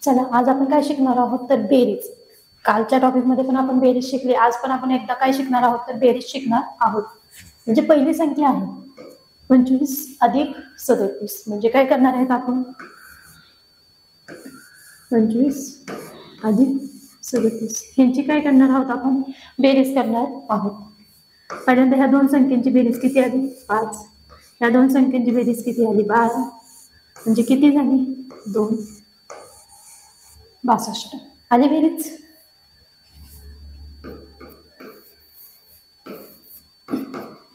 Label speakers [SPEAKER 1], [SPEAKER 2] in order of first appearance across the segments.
[SPEAKER 1] चला आज आपण काय शिकणार आहोत तर बेरीज. कालच्या टॉपिक मध्ये पण आपण बेरीज शिकली, आज पण आपण एकदा काय शिकणार आहोत तर बेरीज शिकणार आहोत. म्हणजे पहिली संख्या आहे 25 अधिक 37. म्हणजे काय करणार आहेत आपण 25 अधिक 37 ह्यांची काय करणार आहोत आपण बेरीज करणार आहोत. पहिल्यांदा ह्या दोन संख्यांची बेरीज किती आली 5, ह्या दोन संख्यांची बेरीज किती आली 12, म्हणजे किती झाली 2 62 आली बेरीज.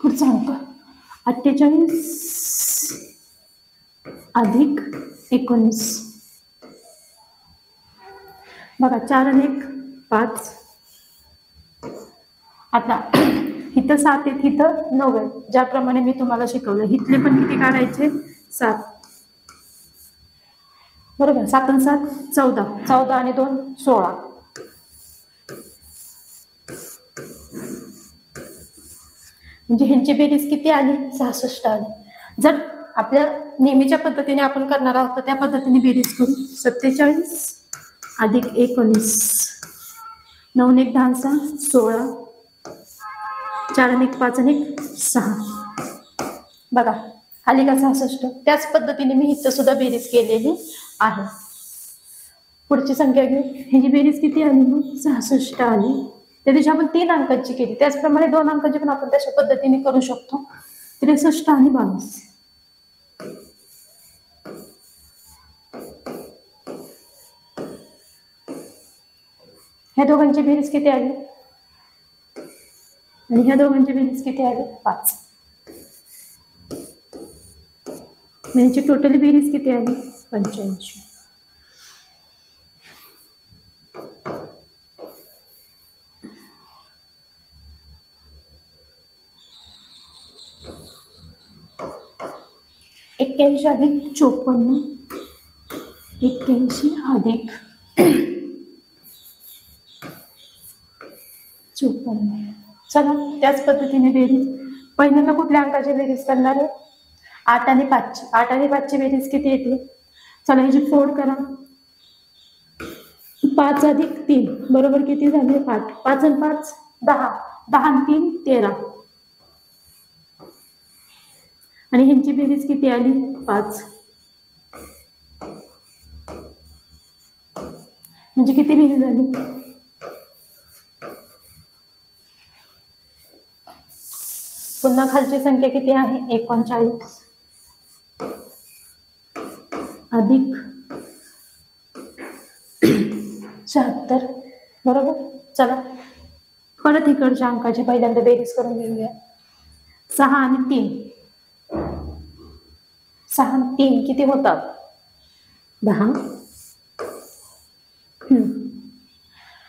[SPEAKER 1] पुढचा अंक 48 अधिक 19. बघा 4 आणि 1 5. आता इथं 7 आहेत, इथं 9 आहेत. ज्याप्रमाणे मी तुम्हाला शिकवलं इथले पण किती काढायचे 7, बरोबर. 7 आणि 7 14, 14 आणि 2 16. म्हणजे ह्यांची बेरीज किती आली 66 आली. जर आपल्या नेहमीच्या पद्धतीने आपण करणार आहोत तर त्या पद्धतीने बेरीज करू. 47 अधिक 19, 9 आणि 1 10 6 16, 4 आणि 1 5 आणि 1 6. बघा आली का 66. त्याच पद्धतीने मी इथं सुद्धा बेरीज केलेली आहे. पुढची संख्या घेऊ. ह्याची बेरीज किती आली मग 66 आली. त्या दिवशी आपण 3 अंकांची केली, त्याचप्रमाणे 2 अंकांची पण आपण तशा पद्धतीने करू शकतो. 63 आणि 22. ह्या दोघांची बेरीज किती आली आणि ह्या दोघांची बेरीज किती आली 5. यांची टोटल बेरीज किती आली 85. एक्क्याऐंशी अधिक 54, 81 अधिक 54. चला त्याच पद्धतीने बेरीज. पहिल्यांदा कुठल्या अंकाची बेरीज करणार आहे 8 आणि 5. 8 आणि 5 ची बेरीज किती येते. चला ह्याची फोड करा. 5 अधिक 3 बरोबर किती झाले 8. 5 आणि 5 10, 10 आणि 3 13. आणि ह्यांची बेरीज किती आली 5. म्हणजे किती बेरीज झाली. पुन्हा खालची संख्या किती आहे 39 अधिक 76, बरोबर. चला परत इकडच्या अंकाची पहिल्यांदा बेरीज करून घेऊया. 6 आणि 3, 6 आणि 3 किती होतात 10.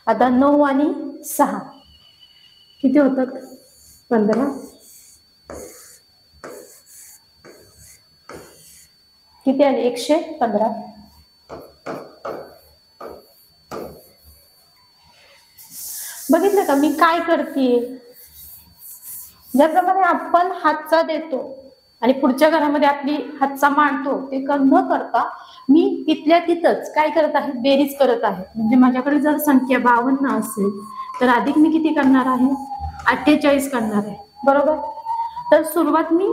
[SPEAKER 1] आता 9 आणि 6 किती होतात 15. किती आले 115. बघितलं का मी काय करते. ज्याप्रमाणे आपण हातचा देतो आणि पुढच्या घरामध्ये आपली हातचा मांडतो ते न करता मी तिथल्या तिथंच काय करत आहे बेरीज करत आहे. म्हणजे माझ्याकडे जर संख्या 52 असेल तर अधिक मी किती करणार आहे 48 करणार आहे, बरोबर. तर सुरुवात मी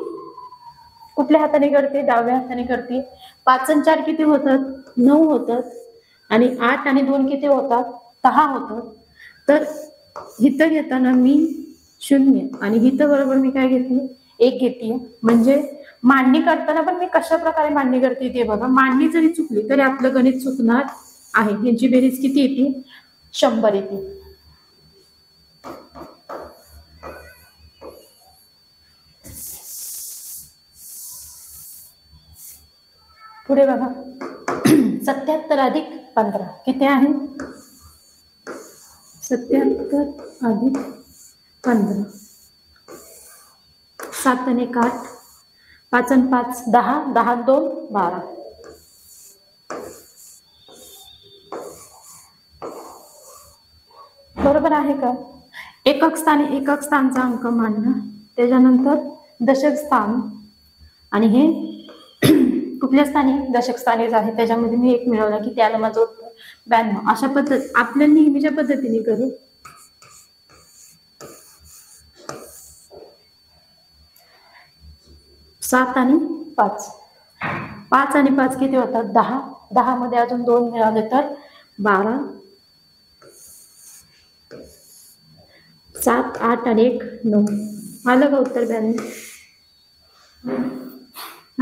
[SPEAKER 1] कुठल्या हाताने करते डाव्या हाताने करते. 5 आणि 4 किती होतात 9 होतात आणि 8 आणि 2 किती होतात 10 होतात. तर हिथं घेताना मी 0 आणि हिथं बरोबर मी काय घेते 1 घेते. म्हणजे मांडणी करताना पण मी कशा प्रकारे मांडणी करते ते बघा. मांडणी जरी चुकली तरी आपलं गणित चुकणार आहे. यांची बेरीज किती येते 100 येते. पुढे बघा 77 अधिक 15 किती आहे 77 अधिक 15. 7 आणि 1 8, 5 आणि 5 10, 10 आणि 2 12. बरोबर आहे का. एकक स्थानचा अंक मांडणं, त्याच्यानंतर दशक स्थान आणि हे कुठल्या स्थानी दशक स्थानीच आहे. त्याच्यामध्ये मी 1 मिळवला की त्याला माझं उत्तर 92 अशा पद्धत आपल्या नेहमीच्या पद्धतीने करू. 7 आणि 5, 5 आणि 5 किती होतात 10. 10 मध्ये अजून 2 मिळाले तर 12. 7 8 आणि 1 9. आलं का उत्तर 92.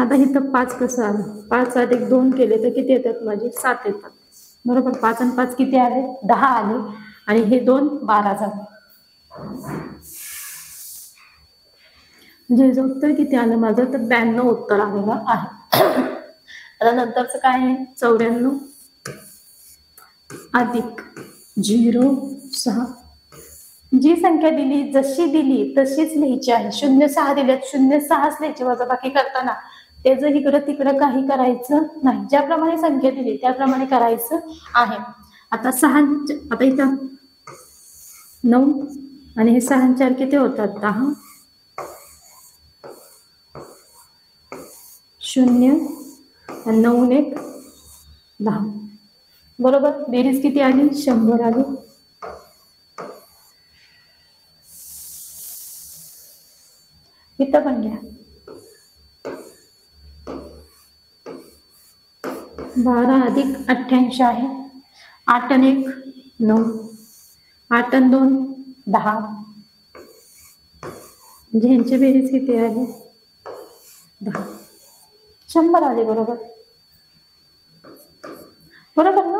[SPEAKER 1] आता इथं 5 कसं आलं. 5 अधिक 2 केले तर किती येतात माझे 7 येतात बरोबर. 5 आणि 5 किती आले 10 आले आणि हे 2 12 झाले. म्हणजे उत्तर किती आलं माझं तर 92 उत्तर आलेलं आहे. आता नंतरचं काय आहे 94 अधिक 0 6. जी संख्या दिली जशी दिली तशीच लिहायची आहे. 0 6 दिल्यात 0 6च लिहायची. वजाबाकी करताना त्याचं इकडं तिकडं काही करायचं नाही. ज्याप्रमाणे संख्या दिली त्याप्रमाणे करायचं आहे. आता 6 आता इथं 9 आणि हे 6 आणि 4 किती होतात 10. 0 आणि 9 आणि 1 10 बरोबर. बेरीज किती आली 100 आली. इथं पण घ्या 12 अधिक 88 आहे. 8 आणि 1 9. 8 आणि 2 10. म्हणजे ह्यांची बेरीज किती आली 10. 100 आली बरोबर. बरोबर ना.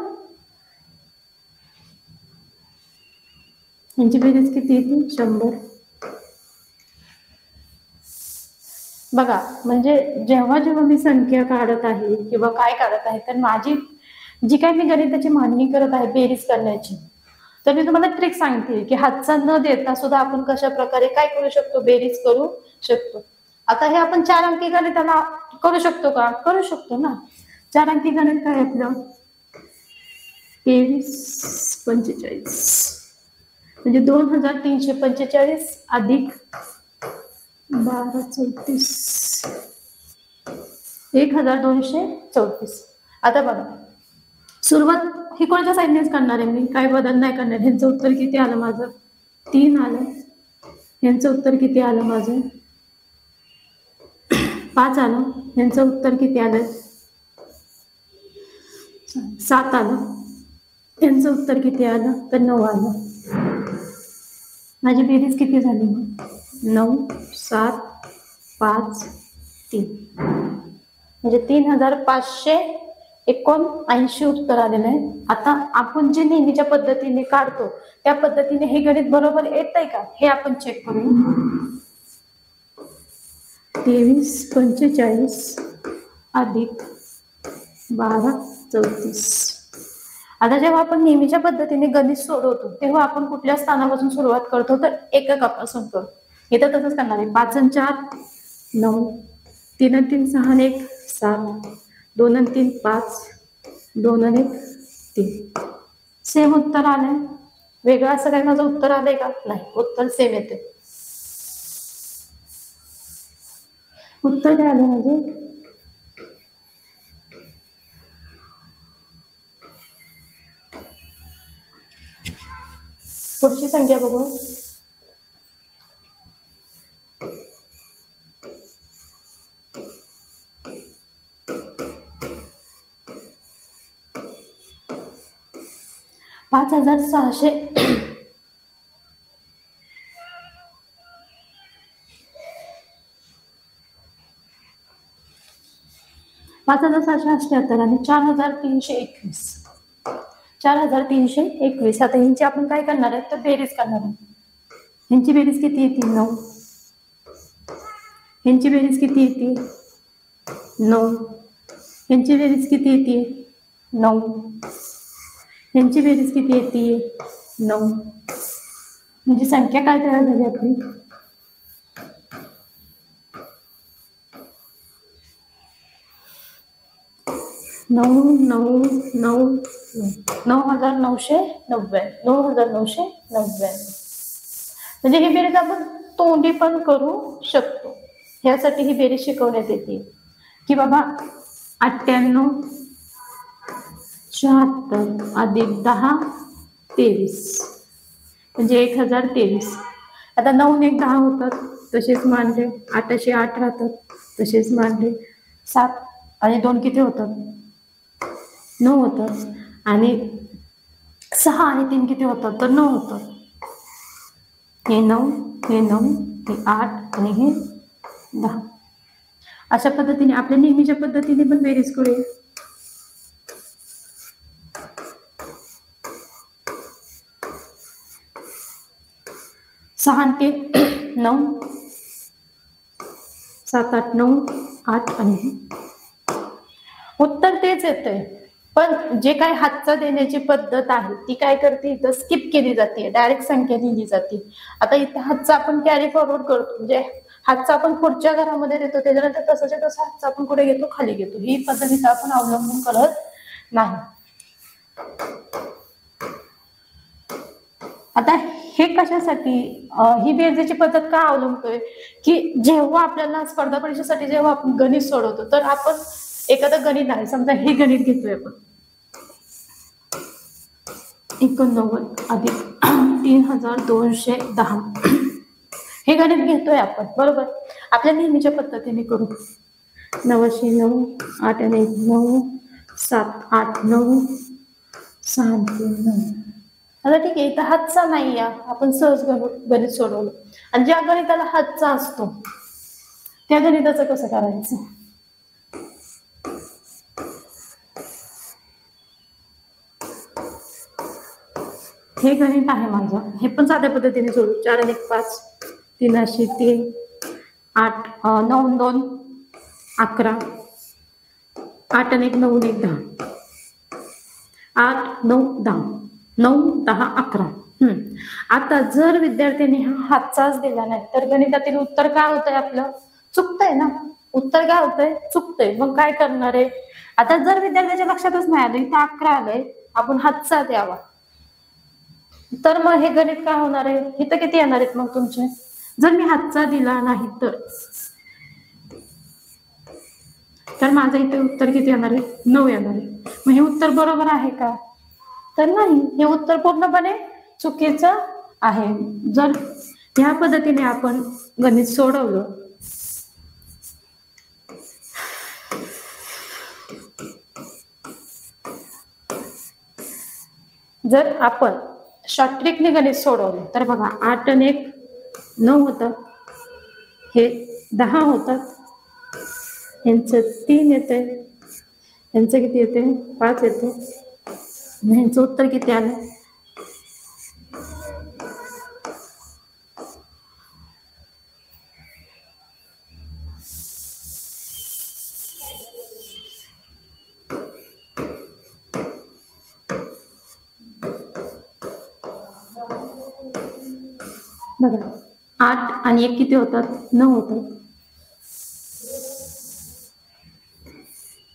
[SPEAKER 1] ह्यांची बेरीज किती येते 100. बघा म्हणजे जेव्हा जेव्हा मी संख्या काढत आहे किंवा काय काढत आहे तर माझी जी काही मी गणिताची मांडणी करत आहे बेरीज करण्याची तर मी तुम्हाला ट्रिक सांगते की हातचा न देता सुद्धा आपण कशा प्रकारे काय करू शकतो बेरीज करू शकतो. आता हे आपण 4 अंकी गणिताला करू शकतो का करू शकतो ना. 4 अंकी गणित काय आपलं 23 45 म्हणजे 2345 अधिक 12 34 1234. आता बघा सुरुवात ही कोणत्या साईडनेच करणार आहे मी काय बदल नाही करणार. ह्यांचं उत्तर किती आलं माझं 3 आलं. यांचं उत्तर किती आलं माझं 5 आलं. यांचं उत्तर किती आलं 7 आलं. यांचं उत्तर किती आलं तर 9 आलं. माझी बेरीज किती झाली मग 9 7 5 3 म्हणजे 3579 उत्तर आलेलं आहे. आता आपण जे नेहमीच्या पद्धतीने काढतो त्या पद्धतीने हे गणित बरोबर येत आहे का हे आपण चेक करूया. 23 45 अधिक 12 34. आता जेव्हा आपण नेहमीच्या पद्धतीने गणित सोडवतो तेव्हा आपण कुठल्या स्थानापासून सुरुवात करतो तर एककापासून करतो. इथं तसंच करणार आहे. 5 आणि 4 9. 3 आणि 3 6 आणि 1 7. 2 आणि 3 5. 2 आणि 1 3. सेम उत्तर आलंय. वेगळं असं काय माझं उत्तर आलंय का नाही. उत्तर सेम येते. उत्तर काय आलं माझे पुढची संख्या बघू. पाच 5600 5678 आणि 4321. 4321. आता ह्यांची आपण काय करणार आहे तर बेरीज करणार आहे. ह्यांची बेरीज किती येते 9. ह्यांची बेरीज किती येते 9. ह्यांची बेरीज किती येते 9. ह्यांची बेरीज किती येते 9. म्हणजे संख्या काय तयार झाली आपली 9 9 9 9990. 9990. म्हणजे ही बेरीज आपण तोंडी पण करू शकतो. ह्यासाठी ही बेरीज शिकवण्यात येते की बाबा 98 76 अधिक 10 23 म्हणजे 1023. आता 9 ने 10 होतात तसेच मांडले, 8 8 राहतात तसेच मांडले, 7 आणि 2 किती होतात 9 होतात आणि 6 आणि 3 किती होतात तर 9 होतात. हे 9 हे 9 हे 8 आणि हे 10. अशा पद्धतीने आपल्या नेहमीच्या पद्धतीने पण बेरीज करूया. सहा आणि 3 9, 7 8 9 8 आणि उत्तर तेच येतंय. पण जे काय हातचा देण्याची पद्धत आहे ती काय करते, इथं स्किप केली जाते, डायरेक्ट संख्या लिहिली जाते. आता इथं हातचा आपण कॅरी फॉरवर्ड करतो, म्हणजे हातचा आपण पुढच्या घरामध्ये देतो, त्याच्यानंतर तसंच्या तसं हातचा आपण कुठे घेतो खाली घेतो. ही पद्धतीचा आपण अवलंबन करत नाही. आता हे कशासाठी ही बेरजेची पद्धत का अवलंबतोय की जेव्हा आपल्याला स्पर्धा परीक्षेसाठी जेव्हा आपण गणित सोडवतो तर आपण एखादं गणित आहे, समजा हे गणित घेतोय आपण 89 अधिक 3210 हे गणित घेतोय आपण बरोबर. आपल्या नेहमीच्या पद्धतीने करू. 909 8 आणि 1 9 7 8 9 6 3 9. आता ठीक आहे, इथं हातचा नाही या आपण सहज गणित सोडवलं. आणि ज्या गणिताला हातचा असतो त्या गणिताचं कसं करायचं. हे गणित आहे माझं, हे पण साध्या पद्धतीने सोडू. 4 आणि 1 5 3 अशी 3 8 9 2 11 8 आणि 1 9 1 10 8 9 10 9 10 11. आता जर विद्यार्थ्यांनी हा हातचाच दिला नाही तर गणितातील उत्तर काय होतंय आपलं चुकतंय ना. उत्तर काय होतंय चुकतंय. मग काय करणार आहे. आता जर विद्यार्थ्याच्या लक्षातच नाही आलं इथं 11 आलंय आपण हातचा द्यावा तर मग हे गणित काय होणार आहे. इथं किती येणार आहेत मग तुमचे. जर मी हातचा दिला नाही तर माझं इथे उत्तर किती येणार आहे 9 येणार आहे. मग हे उत्तर बरोबर आहे का तर नाही, हे उत्तर पूर्णपणे चुकीचं आहे. जर ह्या पद्धतीने आपण गणित सोडवलं जर आपण शॉर्ट ट्रिकने गणित सोडवलं तर बघा 8 आणि 1 9 होतात, हे 10 होतात, यांचं 3 येते, यांचं किती येते 5 येते, यांचं उत्तर किती आलं बघा 8 आणि 1 किती होतात 9 होतात.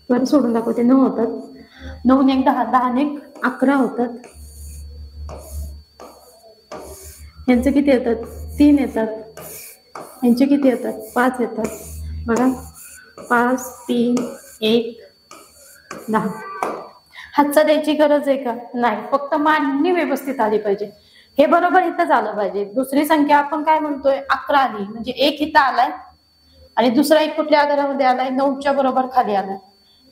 [SPEAKER 1] बरं सोडून दाखवते 9 होतात. 9 आणि 1 10 10 आणि 1 11 होतात. यांचे किती येतात 3 येतात, यांचे किती येतात 5 येतात. बघा 5 3 1 10. हातचा द्यायची गरज आहे का नाही, फक्त मांडणी व्यवस्थित आली पाहिजे. हे बरोबर इथं झालं पाहिजे. दुसरी संख्या आपण काय म्हणतोय 11 आली म्हणजे 1 इथं आलाय आणि दुसरा 1 कुठल्या आधारामध्ये आलाय 9च्या बरोबर खाली आलाय,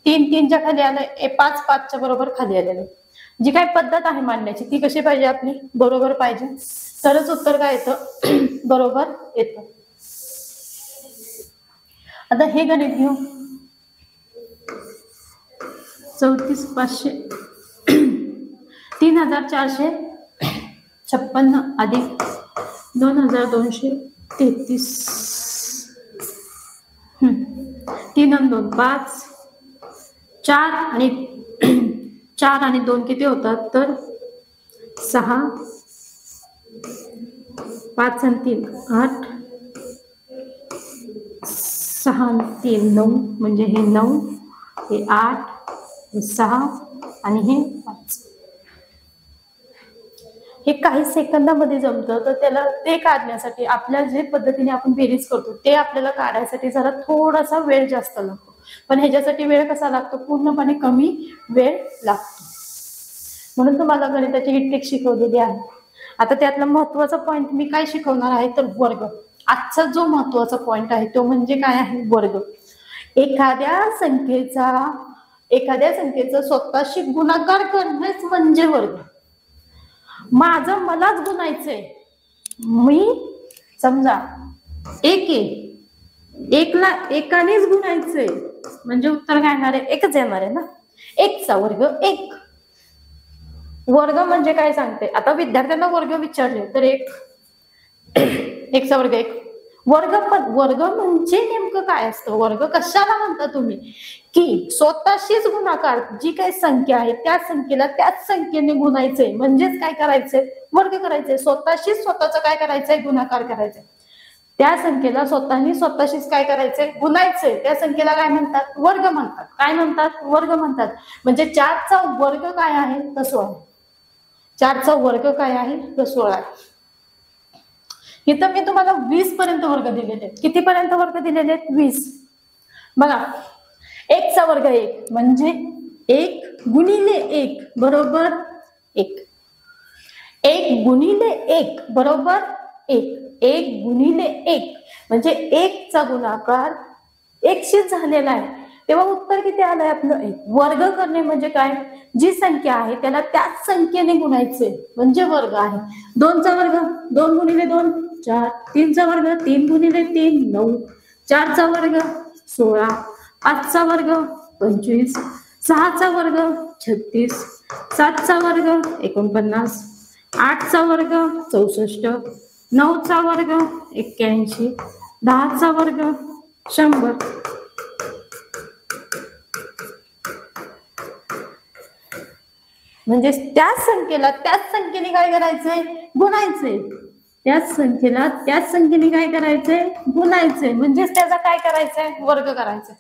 [SPEAKER 1] 3 3च्या खाली आलाय, 5 5च्या बरोबर खाली आलेलं. जी काही पद्धत आहे मांडण्याची ती कशी पाहिजे आपली बरोबर पाहिजे, तरच उत्तर काय येतं बरोबर येतं. आता हे गणित घेऊ 34 500 3456 अधिक 2233. 3 आणि 2 5 4 आणि 2 किती होतात तर 6 5 आणि 3 8 6 आणि 3 9 म्हणजे हे 9 हे 8 हे 6 आणि हे 5. हे काही सेकंदामध्ये जमतं तर त्याला ते काढण्यासाठी आपल्या जे पद्धतीने आपण बेरीज करतो ते आपल्याला काढायसाठी जरा थोडासा वेळ जास्त लागतो. पण ह्याच्यासाठी वेळ कसा लागतो पूर्णपणे कमी वेळ लागतो. म्हणून तुम्हाला गणिताची ही ट्रिक शिकवलेली आहे. आता त्यातला महत्वाचा पॉइंट मी काय शिकवणार आहे तर वर्ग. आजचा जो महत्वाचा पॉइंट आहे तो म्हणजे काय आहे वर्ग. एखाद्या संख्येचा स्वतःशी गुणाकार करणेच म्हणजे वर्ग. माझं मलाच गुणायचंय. मी समजा एकला एकानेच गुणायचंय म्हणजे उत्तर काय येणार आहे एकच येणार आहे ना. एकचा वर्ग एक. वर्ग म्हणजे काय सांगते. आता विद्यार्थ्यांना वर्ग विचारले तर एकचा वर्ग एक. वर्ग म्हणजे नेमकं काय असतं. वर्ग कशाला म्हणता तुम्ही की स्वतःशीच गुणाकार जी काही संख्या आहे त्या संख्येला त्याच संख्येने गुणायचंय म्हणजेच काय करायचंय वर्ग करायचंय. स्वतःशीच स्वतःच काय करायचंय गुणाकार करायचंय. त्या संख्येला स्वतःशीच काय करायचंय गुणायचंय. त्या संख्येला काय म्हणतात वर्ग म्हणतात. काय म्हणतात वर्ग म्हणतात. म्हणजे 4चा वर्ग काय आहे तर 16. 4चा वर्ग काय आहे तर 16. इथं मी तुम्हाला 20 पर्यंत वर्ग दिलेले आहेत. किती पर्यंत वर्ग दिलेले आहेत 20. बघा एकचा वर्ग एक म्हणजे 1 गुणिले 1 बरोबर 1. 1 गुणिले 1 बरोबर 1. 1 गुणिले 1 म्हणजे 1चा गुणाकार 1शीच झालेला आहे. तेव्हा उत्तर किती आलंय आपलं 1. वर्ग करणे म्हणजे काय जी संख्या आहे त्याला त्याच संख्येने गुणायचे म्हणजे वर्ग आहे. 2चा वर्ग 2 गुणिले 2 4. 3चा वर्ग 3 गुणिले 3 9. 4चा वर्ग 16. 5चा वर्ग 25. 6चा वर्ग 36. 7चा वर्ग 49. 8चा वर्ग 64. 9चा वर्ग 81. 10चा वर्ग 100. म्हणजे त्याच संख्येने काय करायचंय गुणायचंय. त्याच संख्येला त्याच संख्येने काय करायचंय गुणायचंय म्हणजेच त्याचा काय करायचंय वर्ग करायचा.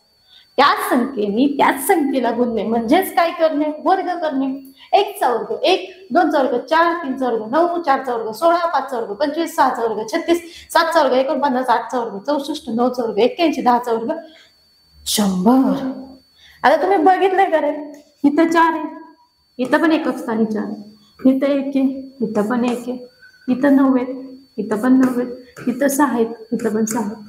[SPEAKER 1] त्याच संख्येला गुणणे म्हणजेच काय करणे वर्ग करणे. 1चा वर्ग 1. 2चा वर्ग 4. 3चा वर्ग 9. 4चा वर्ग 16. 5चा वर्ग 25. 6चा वर्ग 36. 7चा वर्ग 49. 8चा वर्ग 64. 9चा वर्ग 81. 10चा वर्ग 100. आता तुम्ही बघितलंय का रे इथं 4 आहे. इथं पण एकच स्थानी 4. इथं 1 आहे. इथं पण 1 आहे. इथं 9 आहेत. इथं पण 9 आहेत. इथं 6 आहेत. इथं पण 6 आहेत.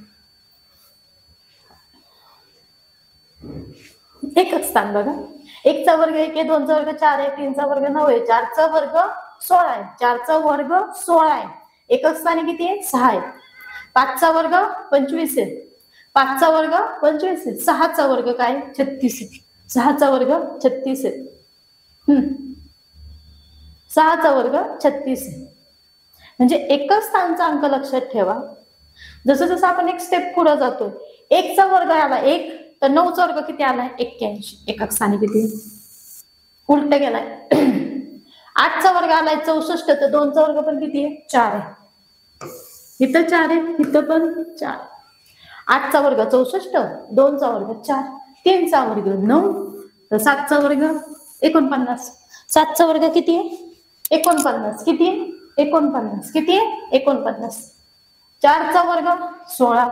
[SPEAKER 1] एकच स्थान बघा. 1चा वर्ग 1 आहे. 2चा वर्ग 4 आहे. 3चा वर्ग 9 आहे. 4चा वर्ग 16 आहे. 4चा वर्ग 16 आहे. एकच स्थानी किती आहे 6 आहे. 5चा वर्ग 25 आहे. 5चा वर्ग 25 आहे. 6चा वर्ग काय 36 आहे. 6चा वर्ग 36 आहे. 6चा वर्ग 36 आहे. म्हणजे एकच स्थानचा अंक लक्षात ठेवा. जसं जसं आपण एक स्टेप पुढे जातोय. 1चा वर्ग आला 1 तर 9चा वर्ग किती आलाय 81. एकच स्थानी किती उलट गेलाय. 8चा वर्ग आलाय 64 तर 2चा वर्ग पण किती आहे 4 आहे. इथं 4 आहे. इथं पण 4. 8चा वर्ग 64. 2चा वर्ग 4. 3चा वर्ग 9 तर 7चा वर्ग 49. 7चा वर्ग किती आहे 49. किती आहे 49. किती आहे 49. 4चा वर्ग 16.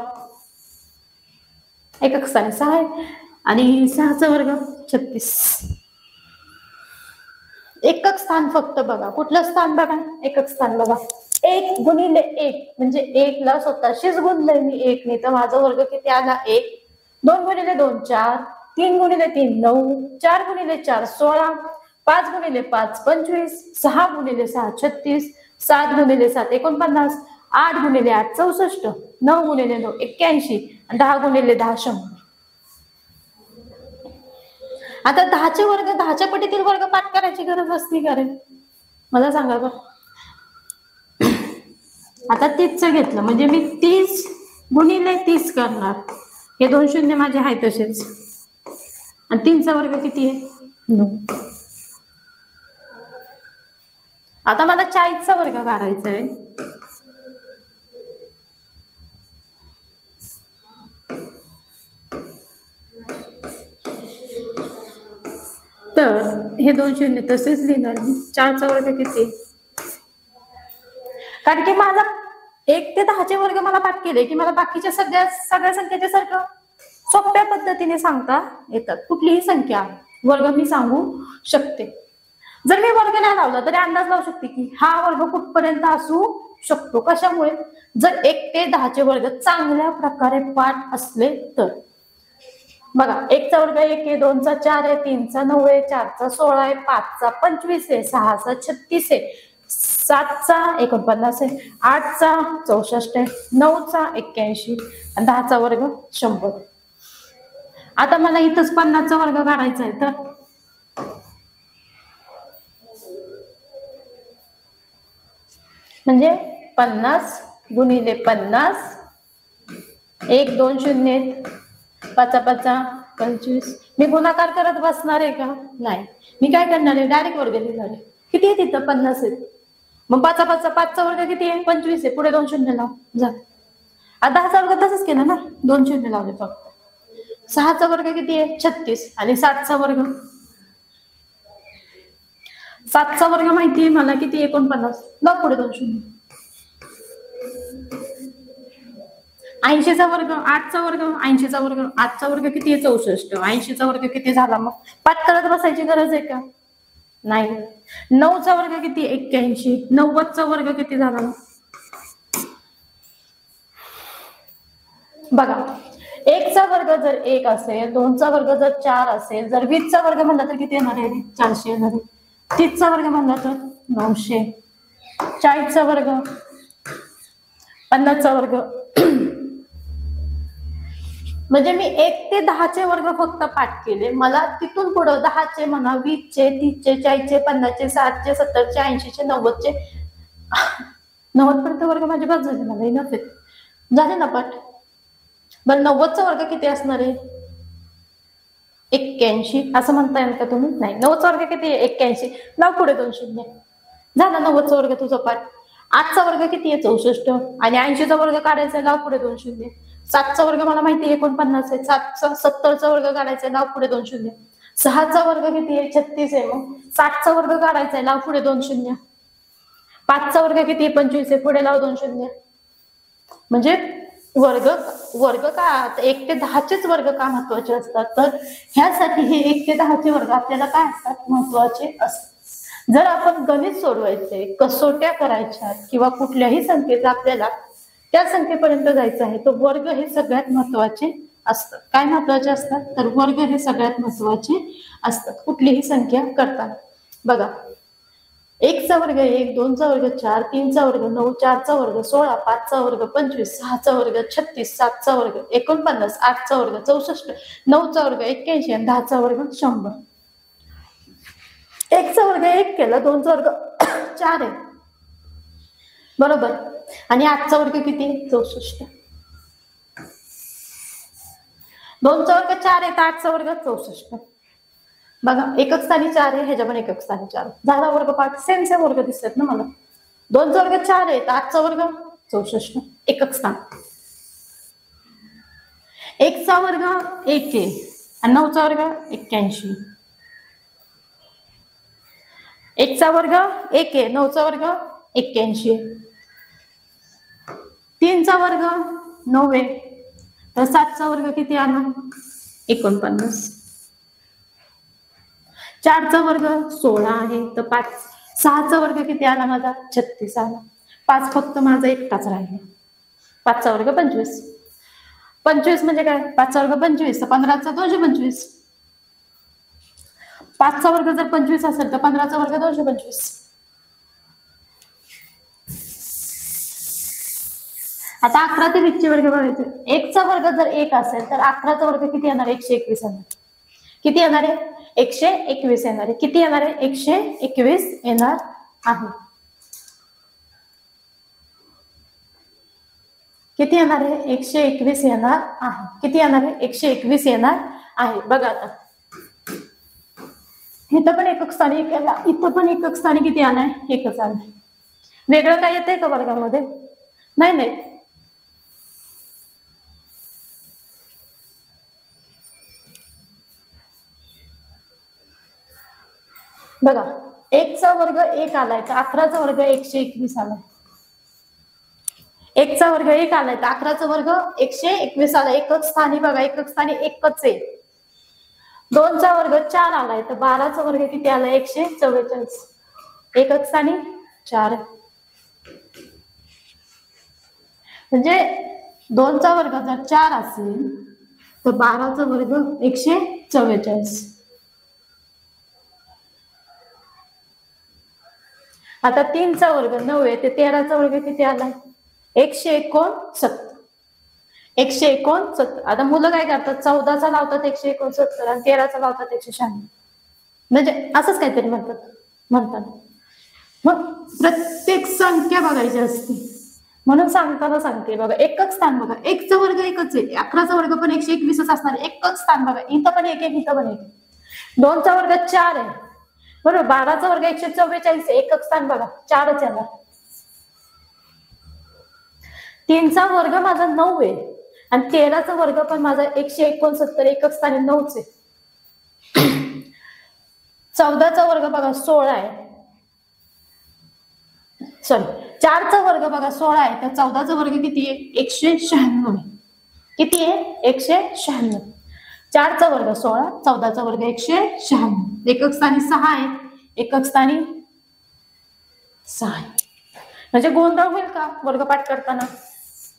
[SPEAKER 1] एकच स्थानी 6 आहे. आणि 6चा वर्ग 36. एकच स्थान फक्त बघा. कुठलं स्थान बघा एकच स्थान बघा. 1 गुणिले 1 म्हणजे 1ला स्वतःशीच गुणलंय मी 1 ने तर माझा वर्ग किती आला 1. 2 गुणिले 2 4. 3 गुणिले 3 9. 4 गुणिले 4 16. 5 गुणिले 5 25. 6 गुणिले 6 36. 7 गुणिले 7 49. 8 गुणिले 8 64. 9 गुणिले 9 81. 10 गुणिले 10 100. आता 10चे वर्ग 10च्या पटीतील वर्ग पाठ करायची गरज असते का रे मला सांगा बरं. आता 30चं घेतलं म्हणजे मी 30 गुणिले 30 करणार. हे 2 शून्य माझे आहेत तसेच. आणि 3चा वर्ग किती आहे 9. आता मला 40चा वर्ग काढायचा आहे. तर हे 2 शून्य तसेच लिहिणार मी. 4चा वर्ग किती कारण की माझा 1 ते 10चे वर्ग मला पाठ केले की मला बाकीच्या सगळ्या संख्येचे सारखं सोप्या पद्धतीने सांगता येतात. कुठलीही संख्या वर्ग मी सांगू शकते. जर मी वर्ग नाही लावला तरी अंदाज लावू शकते की हा वर्ग कुठपर्यंत असू शकतो. कशामुळे? जर 1 ते 10चे वर्ग चांगल्या प्रकारे पाठ असले तर. बघा, 1चा वर्ग 1 आहे, 2चा 4 आहे, 3चा 9 आहे, 4चा 16 आहे, 5चा 25 आहे, 6चा 36 आहे, 7चा 49 आहे, 8चा 64 आहे, 9चा 81 आणि 10चा वर्ग 100. आता मला इथंच 50चा वर्ग काढायचा आहे तर म्हणजे 50 गुणिले 50, 1 2 शून्य, 5 5 25. मी गुणाकार करत बसणार आहे का? नाही. मी काय करणार आहे? डायरेक्ट वर्ग लिहिणार आहे. किती आहे तिथं? 50 आहेत. मग 5 5 5चा वर्ग किती आहे? 25 आहे. पुढे 2 शून्य लाव जा. आता 10चा वर्ग तसंच केला ना, 2 शून्य लावले फक्त. 6चा वर्ग किती आहे? 36 आणि 7चा वर्ग, 7चा वर्ग माहिती आहे मला किती? 49. लाव पुढे 2 शून्य. 80चा वर्ग, 8चा वर्ग, 80चा वर्ग, 8चा वर्ग किती आहे? 64. 80चा वर्ग किती झाला? मग पाठ करत बसायची गरज आहे का? नाही. 9चा वर्ग किती? 81. 90चा वर्ग किती झाला? बघा, 1चा वर्ग जर 1 असेल, 2चा वर्ग जर 4 असेल, जर 20चा वर्ग म्हणला तर किती येणार आहे? 400 येणार आहे. 30चा वर्ग म्हणला तर 900. 40चा वर्ग, 50चा वर्ग. म्हणजे मी 1 ते 10चे वर्ग फक्त पाठ केले. मला तिथून पुढे 10चे म्हणा, 20चे, 30चे, 40चे, 50चे, 60चे, 70चे, 80चे, 90चे, 90 पर्यंत वर्ग माझे बस झाले. मला इनफ झाले ना पाठ. बरं, 90चा वर्ग किती असणार आहे? 81. असं म्हणता येईल का तुम्ही? नाही. 90चा वर्ग किती आहे? 81. लाव पुढे 2 शून्य. झाला 90चा वर्ग तुझा पाठ. 8चा वर्ग किती आहे? 64 आणि 80चा वर्ग काढायचा, लाव पुढे 2 शून्य. 7चा वर्ग मला माहिती आहे 49 आहे. 70चा वर्ग काढायचा, लाव पुढे 2 शून्य. 6चा वर्ग किती आहे? 36 आहे. मग 60चा वर्ग काढायचा, लाव पुढे 2 शून्य. 5चा वर्ग किती आहे? 25 आहे. पुढे लाव 2 शून्य. म्हणजे वर्ग का 1 ते 10चेच वर्ग का महत्वाचे असतात? तर ह्यासाठी हे 1 ते 10चे वर्ग आपल्याला काय असतात? महत्वाचे असतात. जर आपण गणित सोडवायचे, कसोट्या करायच्या किंवा कुठल्याही संख्येचा आपल्याला त्या संख्येपर्यंत जायचं आहे, तर वर्ग हे सगळ्यात महत्वाचे असतात. काय महत्वाचे असतात? तर वर्ग हे सगळ्यात महत्वाचे असतात कुठलीही संख्या करताना. बघा, 1चा वर्ग 1, 2चा वर्ग 4, 3चा वर्ग 9, 4चा वर्ग 16, 5चा वर्ग 25, 6चा वर्ग 36, 7चा वर्ग 49, 8चा वर्ग 64, 9चा वर्ग 81 आणि 10चा वर्ग 100. 1चा वर्ग 1 केला, 2चा वर्ग 4 आहे बरोबर, आणि 8चा वर्ग किती? 64. 2चा वर्ग 4 आहे तर 8चा वर्ग 64. बघा, एकक स्थानी 4 आहे, ह्याच्या पण एकक स्थानी 4. झाला वर्ग पाठ. सेम वर्ग दिसतात ना मला. 2चा वर्ग 4 आहे तर 8चा वर्ग 64 एकक स्थान. 1चा वर्ग 1 आहे आणि 9चा वर्ग 81. 1चा वर्ग 1 आहे, 9चा वर्ग 81. 3चा वर्ग 9 आहे तर 7चा वर्ग किती आला? 49. 4चा वर्ग 16 आहे तर 6चा वर्ग किती आला माझा? 36 आला. 5 फक्त माझा एकटाच राहिला. 5चा वर्ग 25. 25 म्हणजे काय? 5चा वर्ग 25 तर 15चा 225. 5चा वर्ग जर 25 असेल तर 15चा वर्ग 225. आता 11 ते 20चे वर्ग बघायचे. 1चा वर्ग जर 1 असेल तर 11चा वर्ग किती येणार? 121 येणार. किती येणार आहे? 121 येणार आहे. किती येणार आहे? 121 येणार आहे. किती येणार आहे? 121 येणार आहे. किती येणार आहे? 121 येणार आहे. बघा आता इथं पण एकक स्थानी केला, इथं पण एकक स्थानी किती आलाय? एकच आलाय. वेगळं काय येतंय का वर्गामध्ये? नाही. बघा, 1चा वर्ग 1 आलाय तर 11चा वर्ग 121 आलाय. 1चा वर्ग 1 आलाय तर 11चा वर्ग 121 आलाय. एकक स्थानी बघा, एकक स्थानी एकच आहे. 2चा वर्ग 4 आलाय तर 12चा वर्ग किती आला 144. एकक स्थानी 4. म्हणजे 2चा वर्ग जर 4 असेल तर 12चा वर्ग 144. आता 3चा वर्ग 9 आहे ते 13चा वर्ग किती आला 169. 169. आता मुलं काय करतात 14चा लावतात 169 आणि 13चा लावतात 196. म्हणजे असंच काहीतरी म्हणतात. मग प्रत्येक संख्या बघायची असते म्हणून सांगताना सांगते बघा. एकक स्थान बघा 1चा वर्ग 1च आहे. 11चा वर्ग पण 121च असणार. एकक स्थान बघा इथं पण 1 आहे इथं पण 1 आहे. 2चा वर्ग 4 आहे बरोबर. 12चा वर्ग 144. एकक स्थान बघा 4च येणार. 3चा वर्ग माझा 9 आहे आणि 13चा वर्ग पण माझा 169. एकक स्थानी 9च आहे. 14चा वर्ग बघा 16 आहे. सॉरी 4चा वर्ग बघा 16 आहे तर 14चा वर्ग किती आहे 196 आहे. किती आहे 196. 4चा वर्ग 16 14चा वर्ग 196. एकक स्थानी 6 आहे. एकक स्थानी 6 आहे. म्हणजे गोंधळ होईल का वर्गपाठ करताना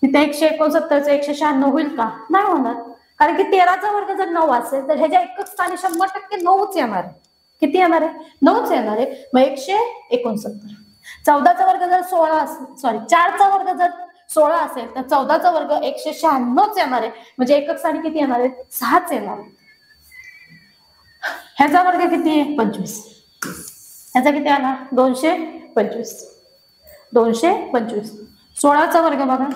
[SPEAKER 1] तिथे 169चं 196 होईल का नाही होणार. कारण की 13चा वर्ग जर 9 असेल तर ह्याच्या एकक स्थानी 100% 9च येणार आहे. किती येणार आहे 9च येणार आहे. मग 169. 14चा वर्ग जर 16 असेल सॉरी 4चा वर्ग जर 16 असेल तर 14चा वर्ग 196च येणार आहे. म्हणजे एकक स्थानी किती येणार आहे 6च येणार आहे. ह्याचा वर्ग किती आहे 25. ह्याचा किती आला 225. 225. 16चा वर्ग बघा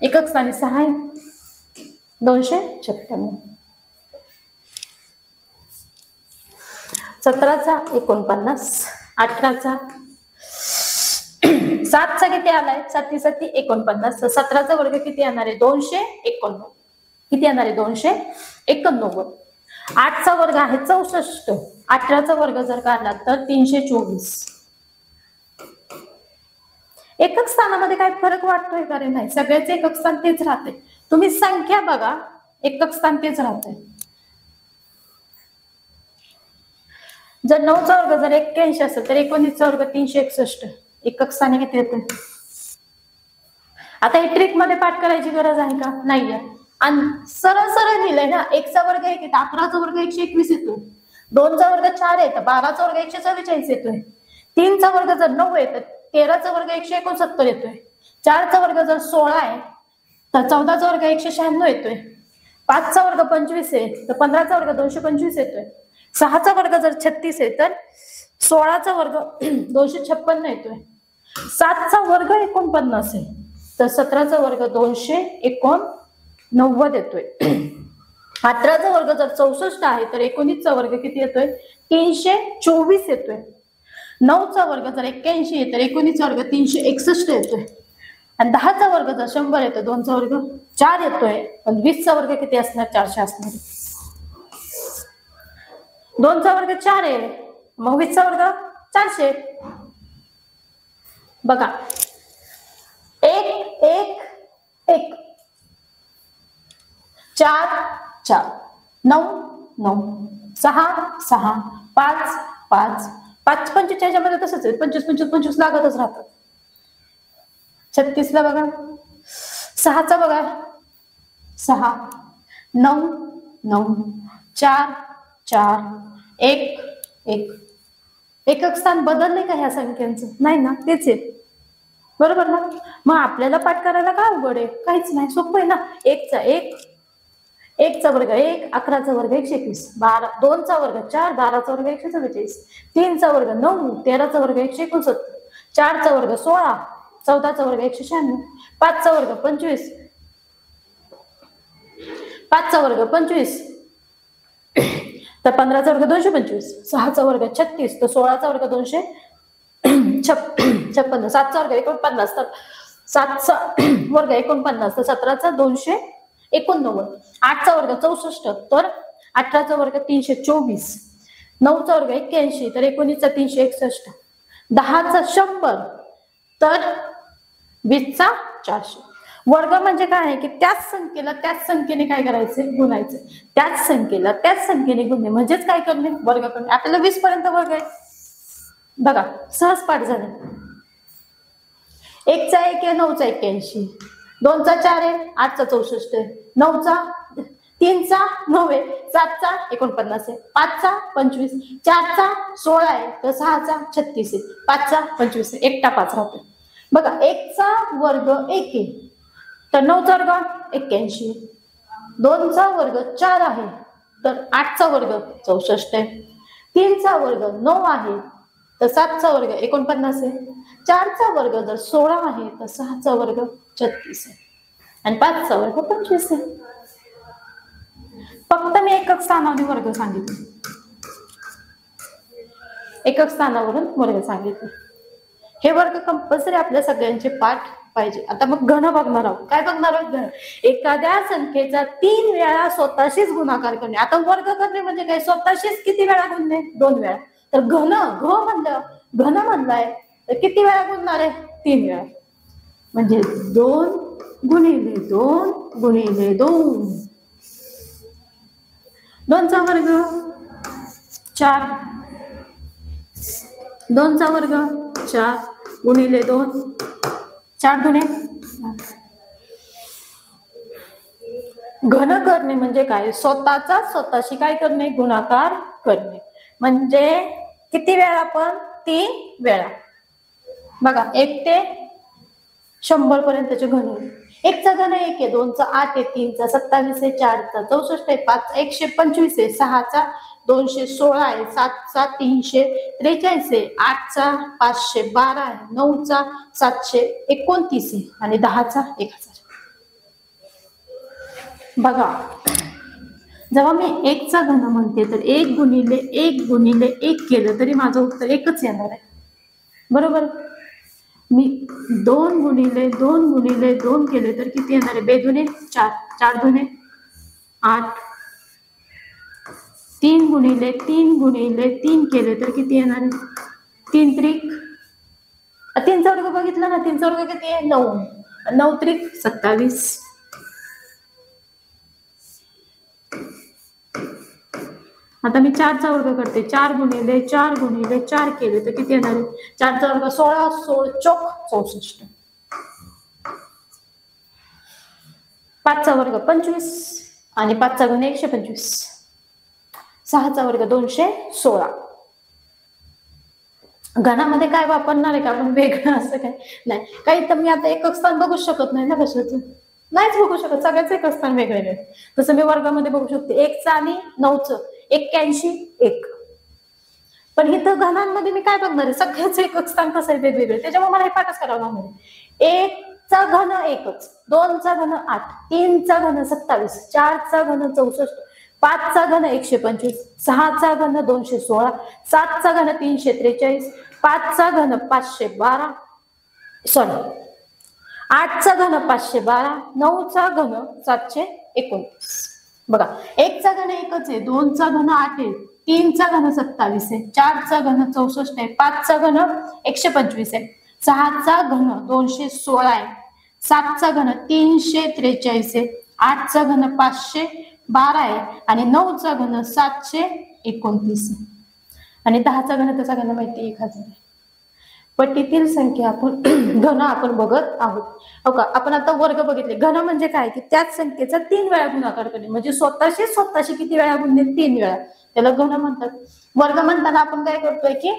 [SPEAKER 1] एकक स्थानी 6 आहे 256. 17चा 49. 18चा 7चा किती आलाय 7 7 49. 17चा वर्ग किती येणार आहे 291. किती येणार आहे 291. 8चा वर्ग आहे 64. 18चा वर्ग जर काढला तर 324. एकक स्थानामध्ये काय फरक वाटतोय का रे नाही. सगळ्याचे एकक स्थान तेच राहते. तुम्ही संख्या बघा एकक स्थान तेच राहते. जर 9चा वर्ग जर 81 असेल तर 19चा वर्ग 361. एकक स्थानी किती येते. आता हे ट्रिक मध्ये पाठ करायची गरज आहे का नाहीये. आणि सरळ सरळ लिहिलंय ना. 1चा वर्ग 1 येतो 11चा वर्ग 121 येतो. 2चा वर्ग 4 येतो 12चा वर्ग 144 येतोय. 3चा वर्ग जर 9 आहे तर 13चा वर्ग 169 येतोय. 4चा वर्ग जर 16 आहे तर 14चा वर्ग 196 येतोय. 5चा वर्ग 25 आहे तर 15चा वर्ग 225 येतोय. 6चा वर्ग जर 36 आहे तर 16चा वर्ग 256 येतोय. 7चा वर्ग 49 आहे तर 17चा वर्ग 289 येतोय. 18चा वर्ग जर 64 आहे तर 19चा वर्ग किती येतोय 324 येतोय. 9चा वर्ग जर 81 आहे तर 19चा वर्ग 361 येतोय. आणि 10चा वर्ग जर 100 येतो 2चा वर्ग 4 येतोय. आणि 20चा वर्ग किती असणार 400 असणार. 2चा वर्ग 4 आहे मग 20चा वर्ग 400. बघा 1 1 1 4 4 9 9 6 6 5 5 5 45 मध्ये तसंच आहे 25 25 25 लागतच राहतात. 36 ला बघा 6चा बघा 6 9 9 4 4 1 1. एकक स्थान बदलले का ह्या संख्यांचं नाही ना तेच आहे बरोबर ना. मग आपल्याला पाठ करायला काय अवघड आहे काहीच नाही सोपं आहे ना. 1चा 1 1चा वर्ग 1 11चा वर्ग 121 2चा वर्ग 4 12चा वर्ग 144 3चा वर्ग 9 13चा वर्ग 169 4चा वर्ग 16 14चा वर्ग 196 5चा वर्ग 25 5चा वर्ग 25 तर 15चा वर्ग 225 6चा वर्ग 36 तर 16चा वर्ग 256 7चा वर्ग 49 तर 7चा वर्ग 49 तर 17चा 289 8चा वर्ग 64 तर 18चा वर्ग 324 9चा वर्ग 81 तर 19चा 361 10चा 100 तर 20चा 400. वर्ग म्हणजे काय आहे की त्याच संख्येला त्याच संख्येने काय करायचं, गुणायचं. त्याच संख्येला त्याच संख्येने गुणणे म्हणजेच काय करणे, वर्ग करणे. आपल्याला 20 पर्यंत वर्ग आहे बघा, सहज पाठ झाले. 1 चा 1 आहे, 9 चा 81, 2 चा 4 आहे, 8 चा 64 आहे, 9 चा 3 चा 9 आहे, 7 चा 49 आहे, 5 चा 25, 4 चा 16 आहे, तर 6 चा 36 आहे, 5 चा 25 आहे, एकटा 5 राहतो. बघा 1 चा वर्ग 1 आहे, तर 9 चा वर्ग 81, 2 चा वर्ग 4 आहे, तर 8 चा वर्ग 64 आहे, 3 चा वर्ग 9 आहे, तर 7 चा वर्ग 49 आहे, 4 चा वर्ग जर 16 आहे, तर 6 चा वर्ग 36 आहे, आणि 5 चा वर्ग 25 आहे. फक्त मी एकक स्थानावरून वर्ग सांगितले, एकक स्थानावरून वर्ग सांगितले. हे वर्ग कंपल्सरी आपल्या सगळ्यांचे पाठ पाहिजे. आता मग घन बघणार आहोत. काय बघणार आहोत? घन. एखाद्या संख्येचा 3 वेळा स्वतःशीच गुणाकार करणे. आता वर्ग करणे म्हणजे काय, स्वतःशीच किती वेळा गुणणे, 2 वेळा. तर घन घन म्हणलाय तर किती वेळा गुणणार आहे, 3 वेळा. म्हणजे 2 गुणिले 2 गुणिले 2, 2 चा वर्ग 4, 2 चा वर्ग 4 गुणिले 2, 4 दुणे. घन करणे म्हणजे काय, स्वतःचा स्वतःशी काय करणे, गुणाकार करणे. म्हणजे किती वेळा आपण, 3 वेळा. बघा 1 ते 100 पर्यंतचे घन. 1 चा घन 1 आहे, 2 चा 8 आहे, 3 चा 27 आहे, 4 चा 64 आहे, 5 चा 125 आहे, 6 चा 216 आहे, 7 चा 343 आहे, 8 चा 512 आहे, 9 चा 729 आहे, आणि 10 चा 1000. बघा जेव्हा मी 1 चा घन म्हणते तर 1 गुणिले 1 गुणिले 1 केलं तरी माझं उत्तर एकच येणार आहे, बरोबर. मी 2 गुणिले 2 गुणिले 2 केले तर किती येणार आहे, 2 दुणे 4, 4 दुणे 8, 3 गुणिले 3 गुणिले 3 केले तर किती येणार आहे, 3 त्रिक, 3 चा वर्ग बघितला ना, 3 चा वर्ग किती आहे, 9, 9 त्रिक 27. आता मी 4 चा वर्ग करते, 4 गुणिले 4 गुणिले 4 केले तर किती येणार आहे, 4 चा वर्ग 16, 16 चौक 64, 5 चा वर्ग 25 आणि 5 चा घन 125, 6 चा वर्ग 216. घनामध्ये काय वापरणार आहे का आपण वेगळं, असं काय नाही. काही तर मी आता एकक स्थान बघू शकत नाही ना, कशाचं नाहीच बघू शकत, सगळ्याच एकक स्थान वेगळे. तसं मी वर्गामध्ये बघू शकते 1 चा आणि 9 चं 81 1. पण इथं घनांमध्ये मी काय बघणार आहे, सगळ्याच एकक स्थान कसं आहे वेगवेगळे, त्याच्यामुळे मला हे पाठच करावं लागणार आहे. 1 चा घन 1च, 2 चा घन 8, 3 चा घन 27, 4 चा घन 64, 5 चा घन 125, 6 चा घन 216, 7 चा घन 343, 5 चा घन 512, सॉरी 8 चा घन 512, 9 चा घन 729. बघा 1 चा घन 1च आहे, 2 चा घन 8 आहे, 3 चा घन 27 आहे, 4 चा घन 64 आहे, 5 चा घन 125 आहे, 6 चा घन 216 आहे, 7 चा घन 343 आहे, 8 चा घन 512 आहे, आणि 9 चा घन 729 आहे, आणि 10 चा घन त्याचा घन माहिती 1000 आहे. पट्टीतील संख्या आपण घन आपण बघत आहोत. हो का, आपण आता वर्ग बघितले. घन म्हणजे काय की त्याच संख्येचा 3 वेळा गुणाकार करणे, म्हणजे स्वतःशी किती वेळा गुणणे, 3 वेळा, त्याला घन म्हणतात. वर्ग म्हणताना आपण काय करतोय की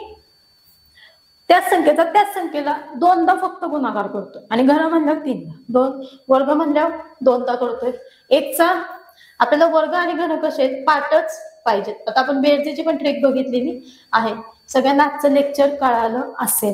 [SPEAKER 1] त्याच संख्येचा त्याच संख्येला 2दा फक्त गुणाकार करतोय, आणि घन म्हणल्यावर 3दा. 2 वर्ग म्हणल्यावर 2दा करतोय. 1 चा आपल्याला वर्ग आणि घन कसे आहेत, पाठच पाहिजेत. आता आपण बेरजेची पण ट्रिक बघितलेली आहे, सगळ्यांना आजचं लेक्चर कळालं असेल.